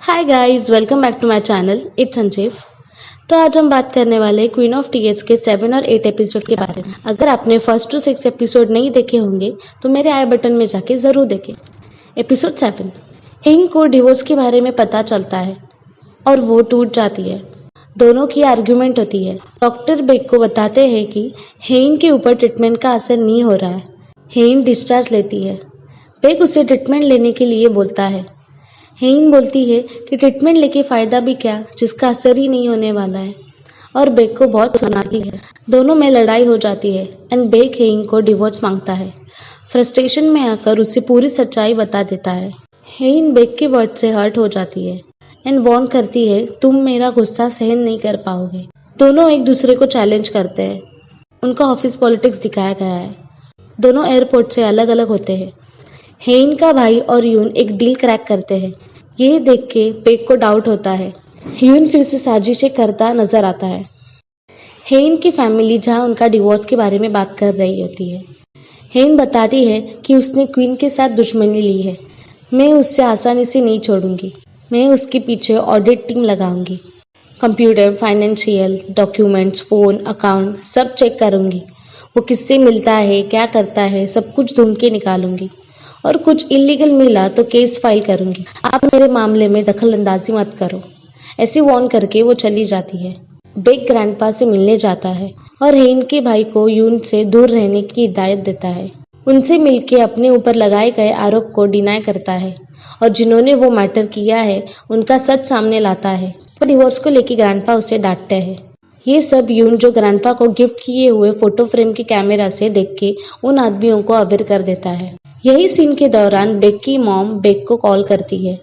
Hi guys, welcome back to my channel. It's Sanjeev. तो आज हम बात करने वाले हैं क्वीन ऑफ टीयर्स के 7 और 8 एपिसोड के बारे में। अगर आपने फर्स्ट टू 6 एपिसोड नहीं देखे होंगे तो मेरे आई बटन में जाके ज़रूर देखें। एपिसोड 7, हेइंग को डिवोर्स के बारे में पता चलता है और वो टूट जाती है। दोनों की आर्ग्यूमेंट होती है। डॉक्टर बेक को बताते हैं कि हेइंग के ऊपर ट्रीटमेंट का असर नहीं हो रहा है। हेइंग डिस्चार्ज लेती है। बेक उसे ट्रीटमेंट लेने के लिए बोलता है। हेइंग बोलती है कि ट्रीटमेंट लेके फ़ायदा भी क्या, जिसका असर ही नहीं होने वाला है, और बेक को बहुत सुनाती है। दोनों में लड़ाई हो जाती है एंड बेक हेइंग को डिवोर्स मांगता है। फ्रस्ट्रेशन में आकर उसे पूरी सच्चाई बता देता है। हेइंग बेक के वर्ड से हर्ट हो जाती है एंड वार्न करती है, तुम मेरा गुस्सा सहन नहीं कर पाओगे। दोनों एक दूसरे को चैलेंज करते हैं। उनका ऑफिस पॉलिटिक्स दिखाया गया है। दोनों एयरपोर्ट से अलग अलग होते हैं। हेइंग का भाई और यून एक डील क्रैक करते हैं। ये देख के बेक को डाउट होता है। यून फिर से साजिशें करता नजर आता है। हेइंग की फैमिली जहाँ उनका डिवोर्स के बारे में बात कर रही होती है। हेइंग बताती है कि उसने क्वीन के साथ दुश्मनी ली है। मैं उससे आसानी से नहीं छोड़ूंगी। मैं उसके पीछे ऑडिट टीम लगाऊंगी। Computer, financial, documents, phone, account सब चेक करूंगी। वो किससे मिलता है, क्या करता है, सब कुछ ढूंढ के निकालूंगी। और कुछ इलीगल मिला तो केस फाइल करूंगी। आप मेरे मामले में दखल अंदाजी मत करो। ऐसी वार्न करके वो चली जाती है। बेक ग्रैंडपा से मिलने जाता है और हेइंग के भाई को यून से दूर रहने की हिदायत देता है। उनसे मिलके अपने ऊपर लगाए गए आरोप को डिनाई करता है और जिन्होंने वो मैटर किया है उनका सच सामने लाता है। पर डिवोर्स को लेकर ग्रैंडपा उसे डांटते हैं। ये सब यून जो ग्रैंडपा को गिफ्ट किए हुए फोटो फ्रेम के कैमरा से देख के उन आदमियों को अवेयर कर देता है। यही सीन के दौरान बेक की मॉम बेक को कॉल करती है,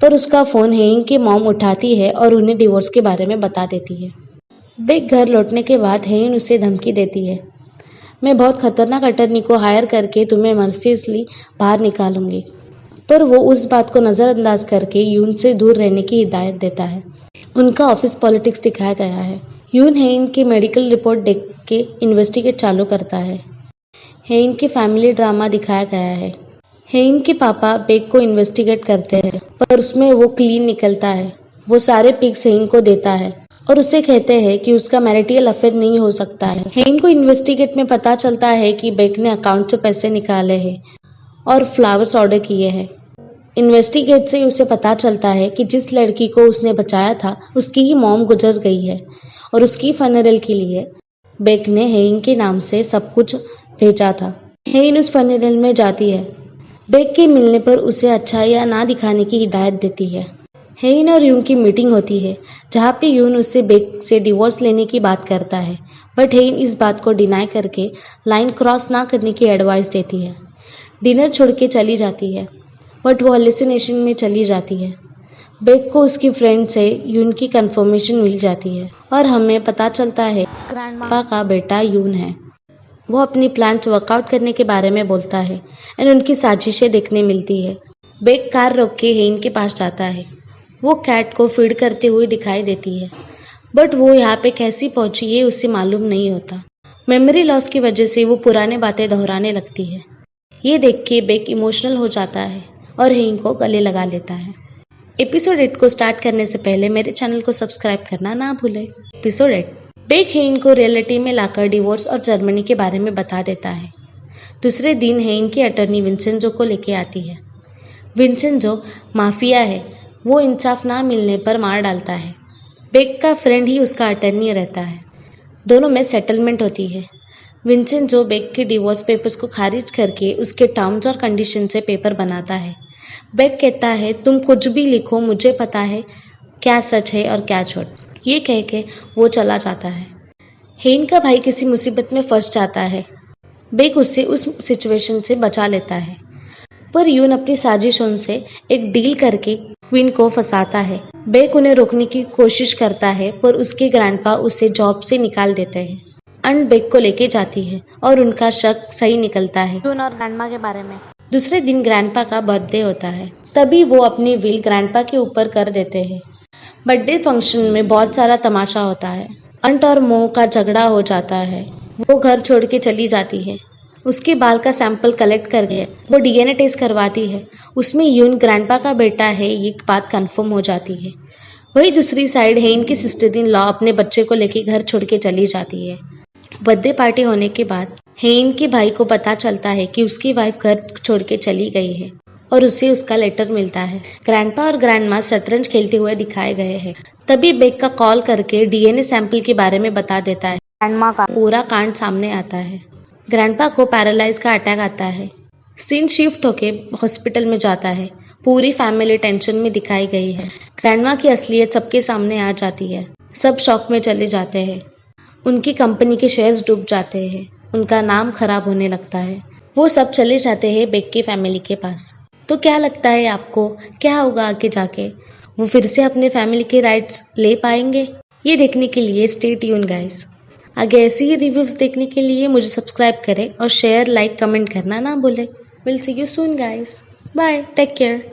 पर उसका फ़ोन हेइंग की मॉम उठाती है और उन्हें डिवोर्स के बारे में बता देती है। बेक घर लौटने के बाद हेइंग उसे धमकी देती है, मैं बहुत खतरनाक अटर्नी को हायर करके तुम्हें मर्सीलेसली बाहर निकालूंगी। पर वो उस बात को नज़रअंदाज करके यून से दूर रहने की हिदायत देता है। उनका ऑफिस पॉलिटिक्स दिखाया गया है। यून हेइंग की मेडिकल रिपोर्ट देख के इन्वेस्टिगेट चालू करता है। हेइंग की फैमिली ड्रामा दिखाया गया है। हेइंग के पापा बेक को इन्वेस्टिगेट करते हैं, पर उसमें वो क्लीन निकलता है। वो सारे पिक्स हेइंग को देता है और उसे कहते हैं कि उसका मैरिटल अफेयर नहीं हो सकता है। हेइंग को इन्वेस्टिगेट में पता चलता है कि बेक ने अकाउंट से पैसे निकाले हैं और फ्लावर्स ऑर्डर किए हैं। इन्वेस्टिगेट से उसे पता चलता है कि जिस लड़की को उसने बचाया था उसकी ही मॉम गुजर गई है और उसकी फनरल के लिए बेक ने हेइंग के नाम से सब कुछ भेजा था। हेइंग उस फनरल में जाती है। बेक के मिलने पर उसे अच्छाइयाँ ना दिखाने की हिदायत देती है। हेइंग और यून की मीटिंग होती है जहाँ पे यून उससे बेक से डिवोर्स लेने की बात करता है, बट हेइंग इस बात को डिनाई करके लाइन क्रॉस ना करने की एडवाइस देती है। डिनर छोड़ के चली जाती है, बट वो हेलुसिनेशन में चली जाती है। बेक को उसकी फ्रेंड से यून की कंफर्मेशन मिल जाती है और हमें पता चलता है ग्रैंडपा का बेटा यून है। वो अपनी प्लान्स वर्कआउट करने के बारे में बोलता है एंड उनकी साजिशें देखने मिलती है। बेक कार रोक के हेइंग के पास जाता है। वो कैट को फीड करते हुए दिखाई देती है, बट वो यहाँ पे कैसी पहुंची ये उसे मालूम नहीं होता। मेमोरी लॉस की वजह से वो पुराने बातें दोहराने लगती है। ये देख के बेक इमोशनल हो जाता है और हेइंग को गले लगा लेता है। एपिसोड 8 को स्टार्ट करने से पहले मेरे चैनल को सब्सक्राइब करना ना भूलें। एपिसोड 8, बेक हेइंग को रियलिटी में लाकर डिवोर्स और जर्मनी के बारे में बता देता है। दूसरे दिन हेइंग की अटर्नी विंसेंजो को लेके आती है। विंसेंजो माफिया है। वो इंसाफ ना मिलने पर मार डालता है। बेक का फ्रेंड ही उसका अटर्नी रहता है। दोनों में सेटलमेंट होती है। विंसेंजो बेक के डिवोर्स पेपर्स को खारिज करके उसके टर्म्स और कंडीशन से पेपर बनाता है। बेक कहता है, तुम कुछ भी लिखो, मुझे पता है क्या सच है और क्या झूठ। ये कह के वो चला जाता है। हेइंग का भाई किसी मुसीबत में फंस जाता है। बेक उसे उस सिचुएशन से बचा लेता है, पर यून अपनी साजिशों से एक डील करके क्वीन को फंसाता है। बेक उन्हें रोकने की कोशिश करता है, पर उसके ग्रैंडपा उसे जॉब से निकाल देते हैं। अंड बेक को लेके जाती है और उनका शक सही निकलता है यून और ग्रैंडमा के बारे में। दूसरे दिन ग्रैंडपा का बर्थडे होता है, तभी वो अपनी विल ग्रैंडपा के ऊपर कर देते हैं। बर्थडे फंक्शन में बहुत सारा तमाशा होता है। अंट और मोह का झगड़ा हो जाता है। वो घर छोड़ के चली जाती है। उसके बाल का सैंपल कलेक्ट करके वो डीएनए टेस्ट करवाती है। उसमें यून ग्रैंडपा का बेटा है, ये बात कंफर्म हो जाती है। वही दूसरी साइड हेन की सिस्टर इन लॉ अपने बच्चे को लेके घर छोड़ के चली जाती है। बर्थडे पार्टी होने के बाद हेन के भाई को पता चलता है कि उसकी वाइफ घर छोड़ के चली गई है और उसे उसका लेटर मिलता है। ग्रैंडपा और ग्रैंडमा शतरंज खेलते हुए दिखाए गए हैं। तभी बेक का कॉल करके डीएनए सैंपल के बारे में बता देता है। ग्रैंडमा का पूरा कांड सामने आता है। ग्रैंडपा को पैरालाइज का अटैक आता है। सीन शिफ्ट होके हॉस्पिटल में जाता है। पूरी फैमिली टेंशन में दिखाई गई है। ग्रैंडमा की असलियत सबके सामने आ जाती है। सब शॉक में चले जाते हैं। उनकी कंपनी के शेयर्स डूब जाते हैं। उनका नाम खराब होने लगता है। वो सब चले जाते हैं बेक की फैमिली के पास। तो क्या लगता है आपको, क्या होगा आगे जाके? वो फिर से अपने फैमिली के राइट्स ले पाएंगे? ये देखने के लिए स्टे ट्यून गाइस। आगे ऐसे ही रिव्यूज देखने के लिए मुझे सब्सक्राइब करें और शेयर, लाइक, कमेंट करना ना भूलें। Will see you soon guys. Bye, take care.